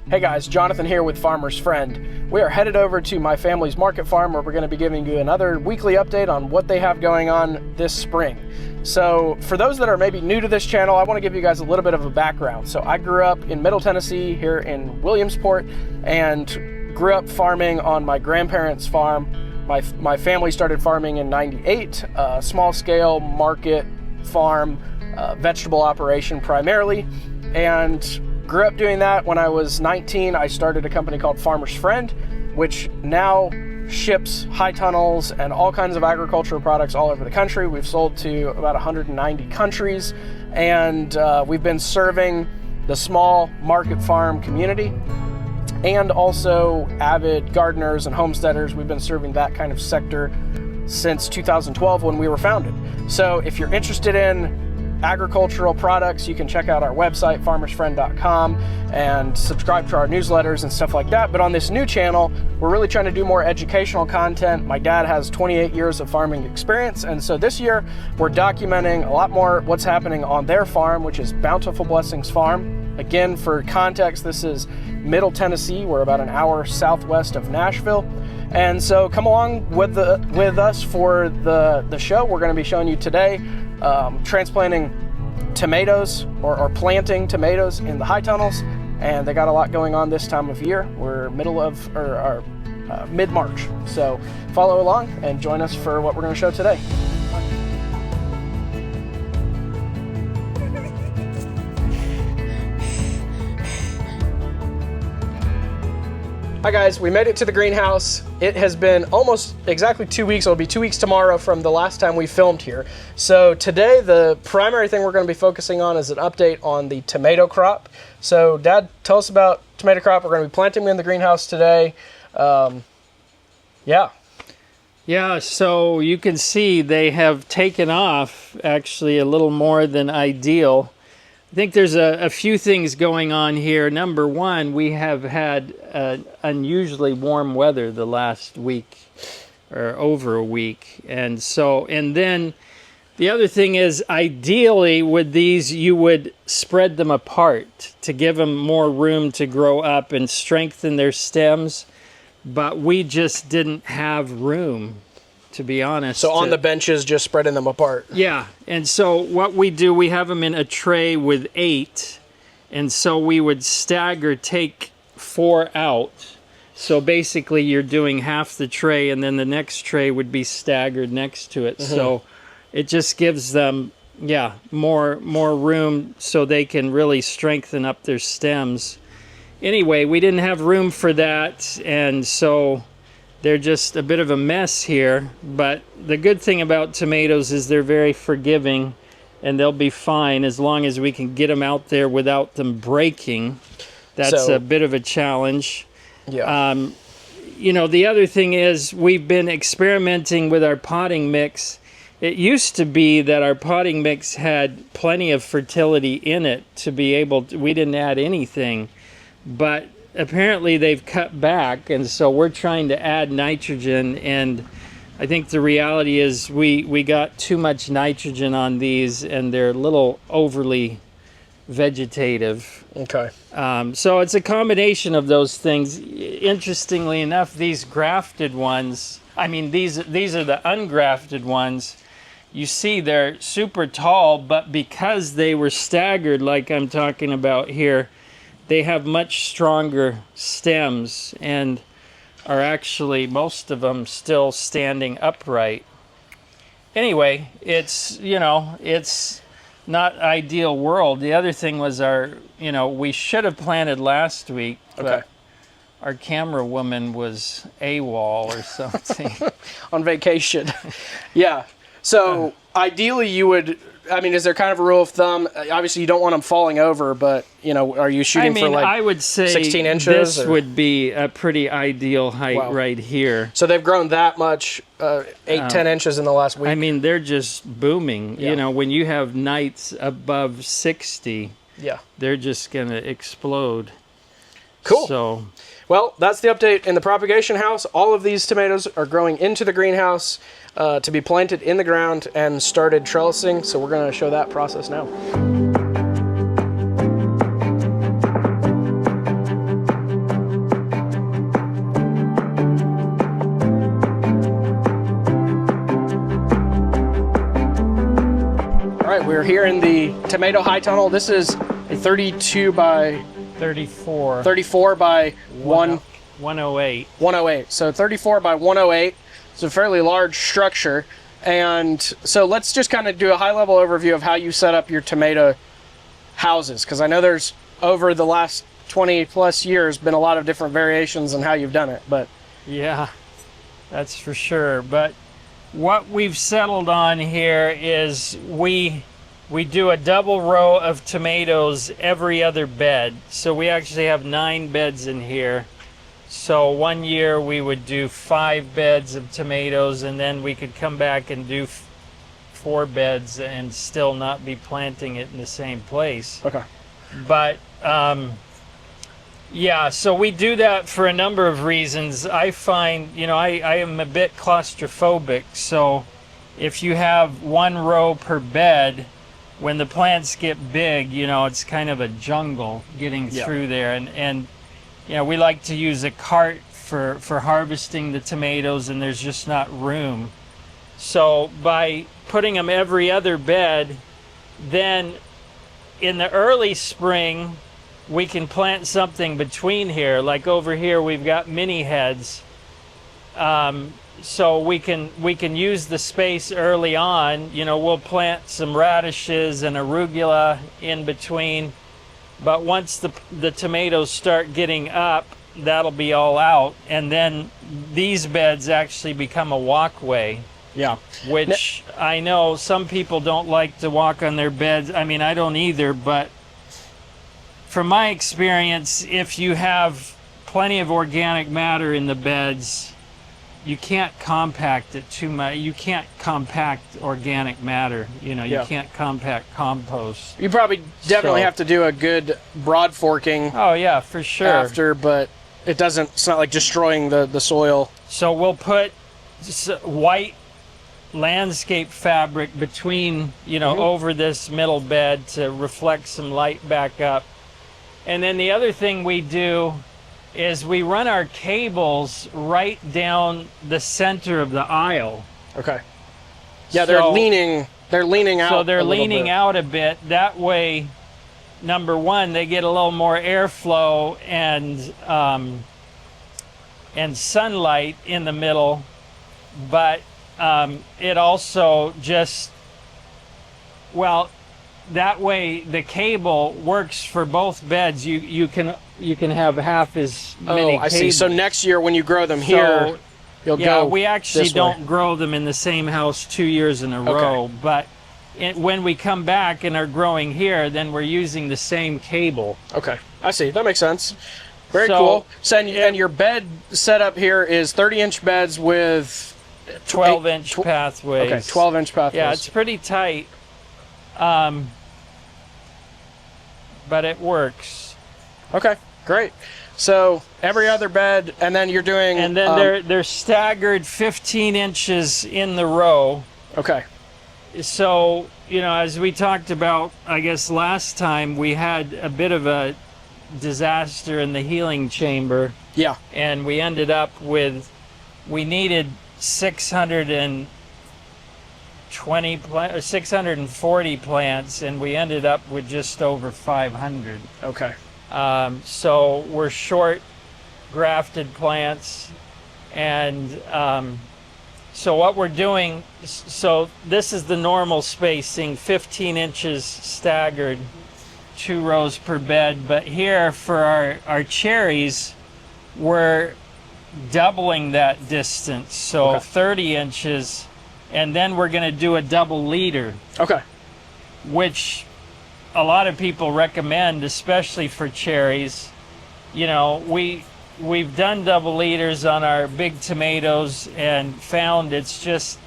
Hey guys, Jonathan here with Farmer's Friend. We are headed over to my family's market farm where we're going to be giving you another weekly update on what they have going on this spring. So for those that are maybe new to this channel, I want to give you guys a little bit of a background. So I grew up in Middle Tennessee here in Williamsport and grew up farming on my grandparents' farm. My family started farming in '98, small scale market farm, vegetable operation primarily, and grew up doing that. When I was 19, I started a company called Farmer's Friend, which now ships high tunnels and all kinds of agricultural products all over the country. We've sold to about 190 countries, and we've been serving the small market farm community and also avid gardeners and homesteaders. We've been serving that kind of sector since 2012 when we were founded. So if you're interested in agricultural products, you can check out our website, farmersfriend.com, and subscribe to our newsletters and stuff like that. But on this new channel, we're really trying to do more educational content. My dad has 28 years of farming experience, and so this year we're documenting a lot more what's happening on their farm, which is Bountiful Blessings Farm. Again, for context, this is Middle Tennessee. We're about an hour southwest of Nashville. And so come along with us for the show. We're going to be showing you today transplanting tomatoes or planting tomatoes in the high tunnels, and they got a lot going on this time of year. We're mid-March, so follow along and join us for what we're going to show today. Hi guys, we made it to the greenhouse. It has been almost exactly 2 weeks. It'll be 2 weeks tomorrow from the last time we filmed here. So today, the primary thing we're going to be focusing on is an update on the tomato crop. So Dad, tell us about tomato crop. We're going to be planting them in the greenhouse today. Yeah, so you can see they have taken off actually a little more than ideal. I think there's a few things going on here. Number one, we have had unusually warm weather the last week or over a week. And then the other thing is, ideally with these, you would spread them apart to give them more room to grow up and strengthen their stems. But we just didn't have room, to be honest. So on the benches, just spreading them apart. Yeah, and so what we do, we have them in a tray with 8, and so we would take 4 out. So basically you're doing half the tray, and then the next tray would be staggered next to it. Mm-hmm. So it just gives them, more room so they can really strengthen up their stems. Anyway, we didn't have room for that, and so they're just a bit of a mess here. But the good thing about tomatoes is they're very forgiving, and they'll be fine as long as we can get them out there without them breaking. That's a bit of a challenge. Yeah. The other thing is, we've been experimenting with our potting mix. It used to be that our potting mix had plenty of fertility in it to be able to, we didn't add anything. But apparently they've cut back, and so we're trying to add nitrogen, and I think the reality is we got too much nitrogen on these, and they're a little overly vegetative. Okay. So it's a combination of those things. Interestingly enough, these grafted ones, these are the ungrafted ones. You see they're super tall, but because they were staggered like I'm talking about here, they have much stronger stems and are actually, most of them, still standing upright. Anyway, it's not ideal world. The other thing was we should have planted last week, but our camera woman was AWOL or something. On vacation. Yeah. So ideally you would, is there kind of a rule of thumb? Obviously you don't want them falling over, but are you shooting for like I would say 16 inches? This would be a pretty ideal height right here. So they've grown that much, 8-10 inches in the last week. They're just booming. Yeah. When you have nights above 60, they're just going to explode. Cool. So, well, that's the update in the propagation house. All of these tomatoes are growing into the greenhouse to be planted in the ground and started trellising. So we're going to show that process now. we're here in the tomato high tunnel. This is a 32 by 34 by 108. 108. So 34 by 108. It's a fairly large structure. And so let's just kind of do a high level overview of how you set up your tomato houses, because I know there's, over the last 20 plus years, been a lot of different variations on how you've done it. But yeah, that's for sure. But what we've settled on here is we do a double row of tomatoes every other bed. So we actually have 9 beds in here. So one year we would do 5 beds of tomatoes, and then we could come back and do 4 beds and still not be planting it in the same place. okay. But yeah, so we do that for a number of reasons. I find, you know, I am a bit claustrophobic, so if you have 1 row per bed, when the plants get big, you know, it's kind of a jungle getting through there. And you know, we like to use a cart for harvesting the tomatoes, and there's just not room. So by putting them every other bed, then in the early spring, we can plant something between here. Like over here, we've got mini heads. So we can use the space early on. You know, we'll plant some radishes and arugula in between. But once the tomatoes start getting up, that'll be all out. And then these beds actually become a walkway. Yeah. Which I know some people don't like to walk on their beds. I mean, I don't either, but from my experience, if you have plenty of organic matter in the beds, you can't compact it too much. You can't compact organic matter. You know, you can't compact compost. You probably definitely have to do a good broad forking. Oh yeah, for sure. After, but it's not like destroying the soil. So we'll put white landscape fabric between, you know, over this middle bed to reflect some light back up. And then the other thing we do is we run our cables right down the center of the aisle. Okay. Yeah, they're leaning out. So they're leaning out a bit. That way, number one, they get a little more airflow and sunlight in the middle, but it also just, well, that way the cable works for both beds. You can have half as many cables. I see. So next year when you grow them here, you'll go. Yeah, we actually don't grow them in the same house 2 years in a row, but when we come back and are growing here, then we're using the same cable. Okay, I see. That makes sense. Very cool. So, and your bed setup here is 30-inch beds with 12-inch pathways. Okay, 12-inch pathways. Yeah, it's pretty tight, but it works. Okay, great. So every other bed, and then you're doing... And then they're staggered 15 inches in the row. Okay. So, you know, as we talked about, I guess last time, we had a bit of a disaster in the healing chamber. Yeah. And we ended up with, we needed 640 plants, and we ended up with just over 500. Okay. So we're short grafted plants, and so what we're doing, so this is the normal spacing, 15 inches staggered, 2 rows per bed, but here for our cherries, we're doubling that distance, so 30 inches, and then we're going to do a double leader. Okay. Which a lot of people recommend, especially for cherries. You know, we've done double leaders on our big tomatoes and found it's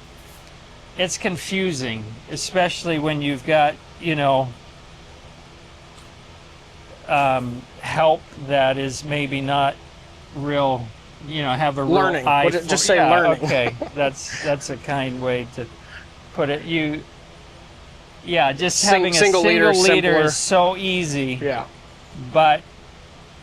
confusing, especially when you've got, you know, help that is maybe not real, you know, have a learning. Real eye Would it just say learning? Okay, that's a kind way to put it. Just having a single leader is so easy. Yeah. But,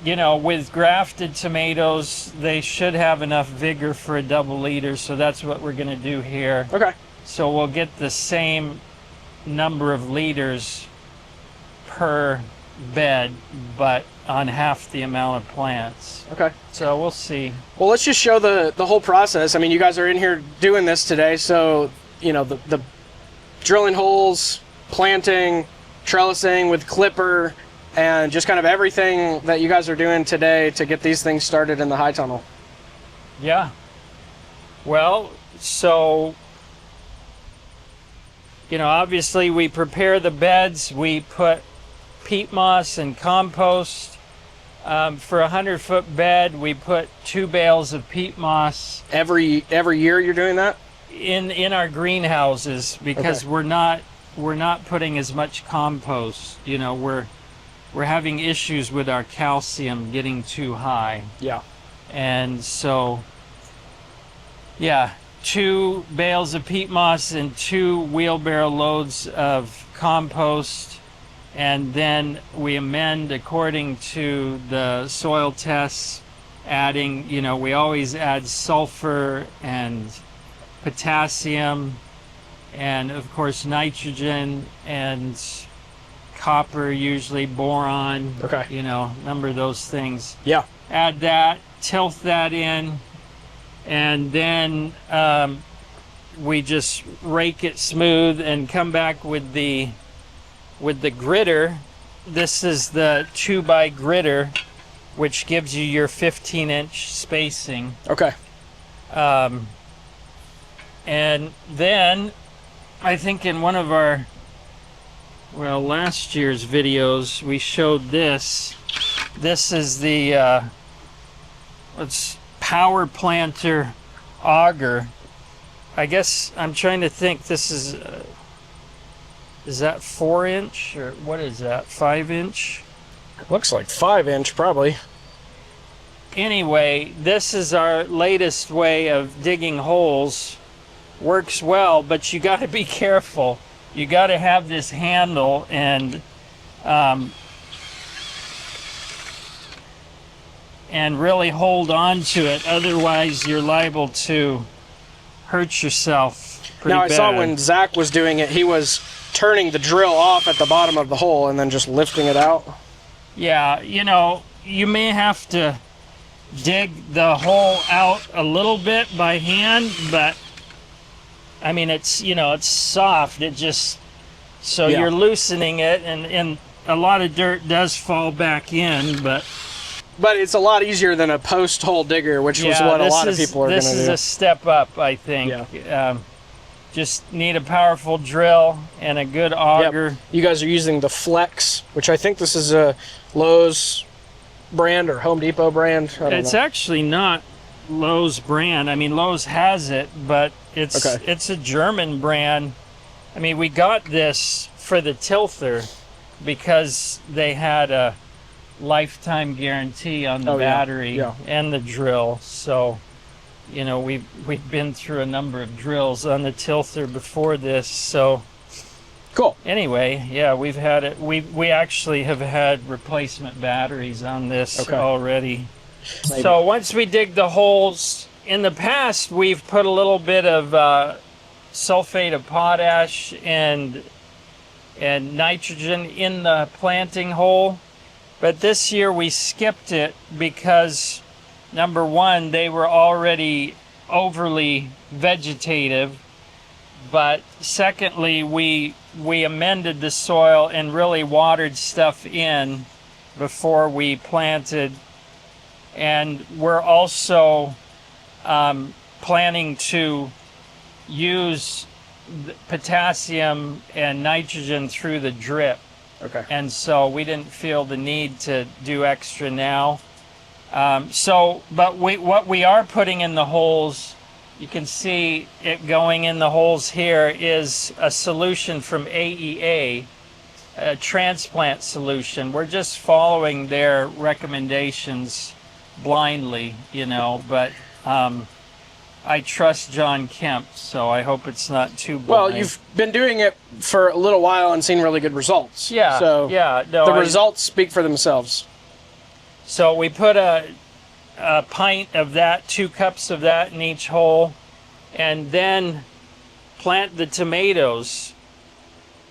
you know, with grafted tomatoes, they should have enough vigor for a double leader, so that's what we're going to do here. Okay. So we'll get the same number of liters per bed, but on half the amount of plants. Okay. So we'll see. Well, let's just show the whole process. I mean, you guys are in here doing this today, so, you know, the drilling holes, planting, trellising with clipper, and just kind of everything that you guys are doing today to get these things started in the high tunnel. Yeah. Well, so, you know, obviously we prepare the beds, we put peat moss and compost. For a 100-foot bed, we put 2 bales of peat moss. Every year you're doing that? In our greenhouses, because we're not putting as much compost. You know, we're having issues with our calcium getting too high. Yeah. And so, yeah, 2 bales of peat moss and 2 wheelbarrow loads of compost. And then we amend according to the soil tests, adding, you know, we always add sulfur and potassium and, of course, nitrogen and copper, usually boron. Okay. You know, a number of those things. Yeah. Add that, tilth that in, and then we just rake it smooth and come back with the gritter. This is the 2x gritter, which gives you your 15-inch spacing. Okay. And then I think in one of our, well, last year's videos, we showed this. This is the it's power planter auger. I guess I'm trying to think. This is that 4-inch or what is that? 5-inch? Looks like 5-inch probably. Anyway, this is our latest way of digging holes. Works well, but you got to be careful. You got to have this handle and really hold on to it. Otherwise, you're liable to hurt yourself pretty Now, I bad. saw when Zach was doing it, he was turning the drill off at the bottom of the hole and then just lifting it out. Yeah, you know, you may have to dig the hole out a little bit by hand, but I mean, it's, you know, it's soft. It just, so Yeah. you're loosening it, and a lot of dirt does fall back in, but it's a lot easier than a post hole digger, which was what a lot of people are going to do. This is a step up, I think. Yeah. Just need a powerful drill and a good auger. Yep. You guys are using the Flex, which I think this is a Lowe's brand or Home Depot brand. I don't It's know. actually not Lowe's brand. I mean, Lowe's has it, but it's a German brand. I mean, we got this for the tilther because they had a lifetime guarantee on the battery and the drill. So, you know, we've been through a number of drills on the tilther before this. So Cool. Anyway, yeah, we've had it. We actually have had replacement batteries on this already. Maybe. So once we dig the holes, in the past we've put a little bit of sulfate of potash and nitrogen in the planting hole, but this year we skipped it because number one, they were already overly vegetative, but secondly, we amended the soil and really watered stuff in before we planted. And we're also planning to use potassium and nitrogen through the drip. Okay. And so we didn't feel the need to do extra now. But what we are putting in the holes, you can see it going in the holes here, is a solution from AEA, a transplant solution. We're just following their recommendations blindly, you know, but I trust John Kemp, so I hope it's not too blind. Well, you've been doing it for a little while and seen really good results. Yeah, So yeah. No, the results speak for themselves. So we put a pint of that, 2 cups of that in each hole, and then plant the tomatoes.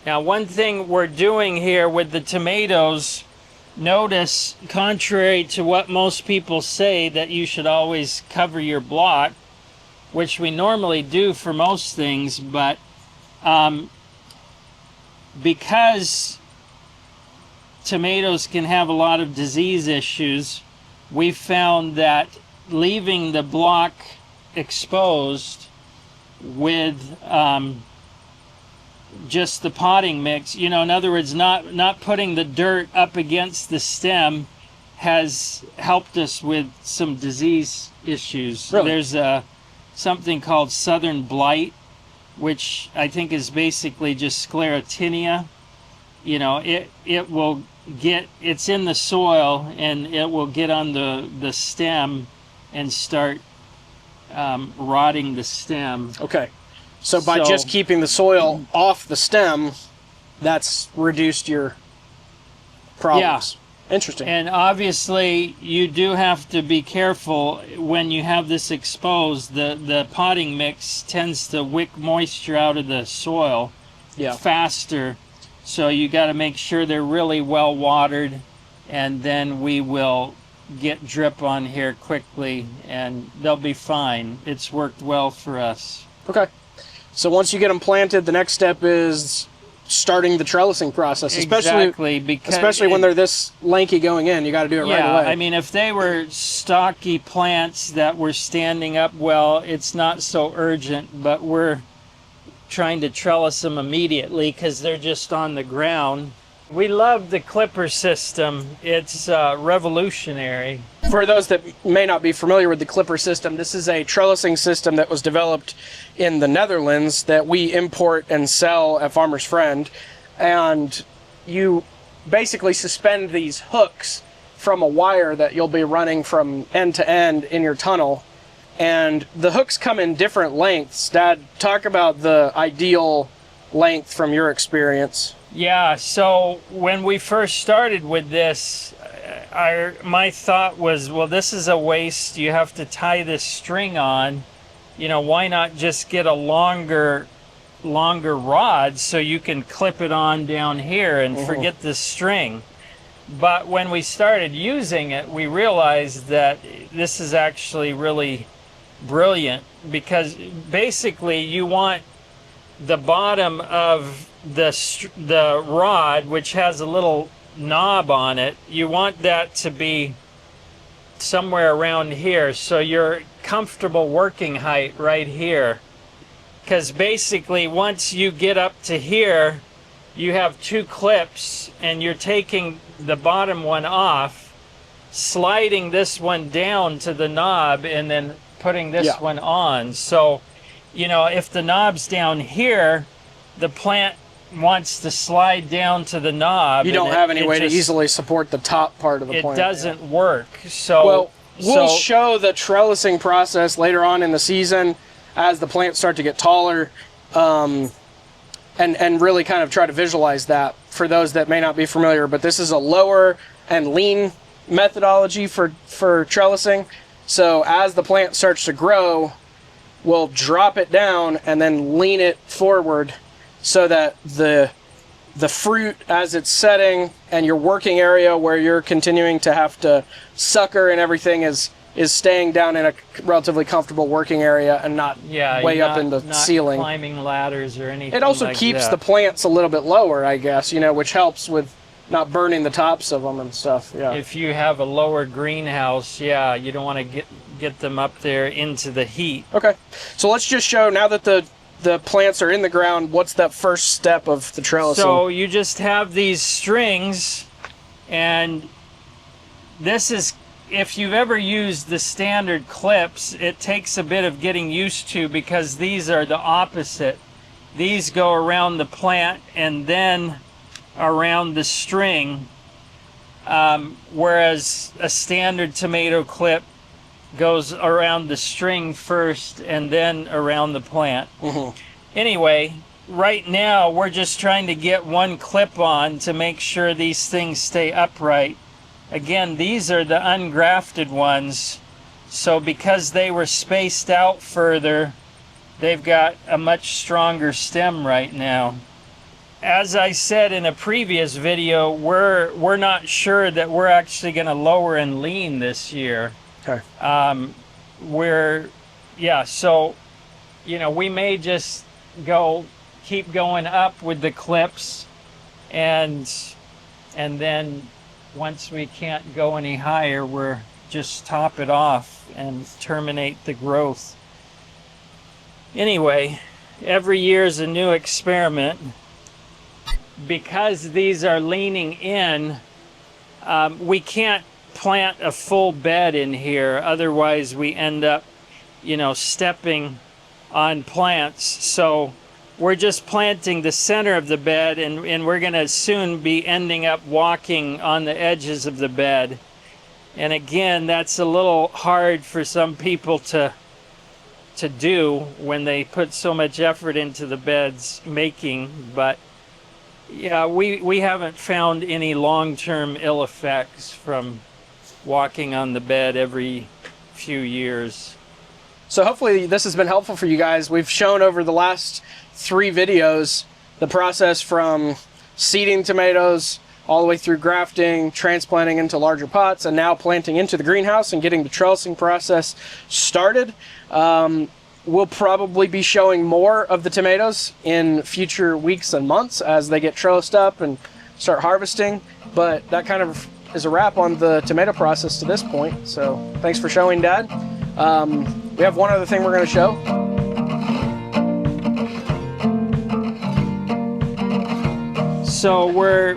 Now, one thing we're doing here with the tomatoes, notice, contrary to what most people say, that you should always cover your block, which we normally do for most things, but because tomatoes can have a lot of disease issues, we found that leaving the block exposed with just the potting mix, in other words, not putting the dirt up against the stem, has helped us with some disease issues. Really? There's something called southern blight, which I think is basically just sclerotinia. It will get, it's in the soil, and it will get on the stem and start rotting the stem. Okay. So by just keeping the soil off the stem, that's reduced your problems. Yeah. Interesting. And obviously, you do have to be careful when you have this exposed. The potting mix tends to wick moisture out of the soil faster. So you got to make sure they're really well watered, and then we will get drip on here quickly, and they'll be fine. It's worked well for us. Okay. So once you get them planted, the next step is starting the trellising process, especially when they're this lanky going in. You got to do it right away. I mean, if they were stocky plants that were standing up well, it's not so urgent, but we're trying to trellis them immediately because they're just on the ground. We love the clipper system. It's revolutionary. For those that may not be familiar with the clipper system, this is a trellising system that was developed in the Netherlands that we import and sell at Farmer's Friend. And you basically suspend these hooks from a wire that you'll be running from end to end in your tunnel. And the hooks come in different lengths. Dad, talk about the ideal length from your experience. Yeah, so when we first started with this, my thought was, well, this is a waste. You have to tie this string on. Why not just get a longer rod so you can clip it on down here and forget the string? But when we started using it, we realized that this is actually really brilliant, because basically you want the bottom of the rod, which has a little knob on it, you want that to be somewhere around here, so you're comfortable working height right here. Because basically once you get up to here, you have two clips, and you're taking the bottom one off, sliding this one down to the knob, and then putting this one on. So if the knob's down here, the plant wants to slide down to the knob. You don't have any way to easily support the top part of the plant. It doesn't work. So we'll show the trellising process later on in the season as the plants start to get taller, and really kind of try to visualize that for those that may not be familiar. But this is a lower and lean methodology for trellising. So as the plant starts to grow, we'll drop it down and then lean it forward, so that the fruit, as it's setting, and your working area where you're continuing to have to sucker and everything is staying down in a relatively comfortable working area and not up in the ceiling. Climbing ladders or anything. It also keeps the plants a little bit lower, I guess, which helps with not burning the tops of them and stuff. Yeah. If you have a lower greenhouse, you don't want to get them up there into the heat. Okay, so let's just show, now that the plants are in the ground, what's that first step of the trellising? So you just have these strings, and this is, if you've ever used the standard clips, it takes a bit of getting used to, because these are the opposite. These go around the plant and then around the string, whereas a standard tomato clip goes around the string first and then around the plant. Anyway, right now we're just trying to get one clip on to make sure these things stay upright. Again, these are the ungrafted ones, so because they were spaced out further, they've got a much stronger stem right now. as I said in a previous video, we're not sure that we're actually going to lower and lean this year. Okay. So, you know, we may just keep going up with the clips, and then once we can't go any higher, we're just top it off and terminate the growth. Anyway, every year is a new experiment. Because these are leaning in, we can't plant a full bed in here, otherwise we end up, you know, stepping on plants. So we're just planting the center of the bed, and we're going to soon be ending up walking on the edges of the bed. And again, that's a little hard for some people to do when they put so much effort into the bed's making, but yeah, we haven't found any long-term ill effects from walking on the bed every few years. So hopefully this has been helpful for you guys. We've shown over the last 3 videos the process from seeding tomatoes all the way through grafting, transplanting into larger pots, and now planting into the greenhouse and getting the trellising process started. We'll probably be showing more of the tomatoes in future weeks and months as they get trellised up and start harvesting. But that kind of is a wrap on the tomato process to this point. So thanks for showing, Dad. We have one other thing we're going to show. So we're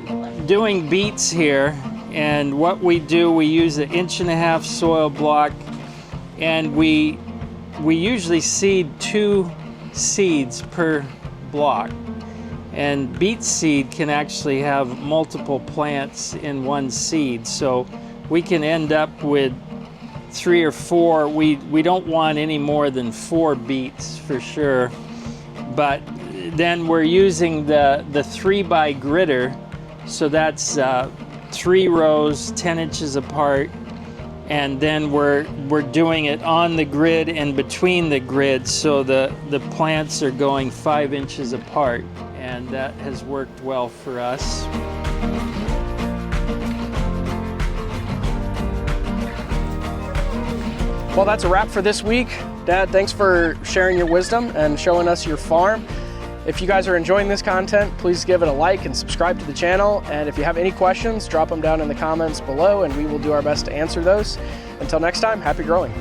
doing beets here, and what we do, we use an 1.5-inch soil block, and we usually seed 2 seeds per block. And beet seed can actually have multiple plants in one seed, so we can end up with 3 or 4. We don't want any more than 4 beets for sure. But then we're using the 3x gritter, so that's 3 rows 10 inches apart. And then we're doing it on the grid and between the grids, so the plants are going 5 inches apart, and that has worked well for us. Well, that's a wrap for this week. Dad, thanks for sharing your wisdom and showing us your farm. If you guys are enjoying this content, please give it a like and subscribe to the channel. And if you have any questions, drop them down in the comments below and we will do our best to answer those. Until next time, happy growing.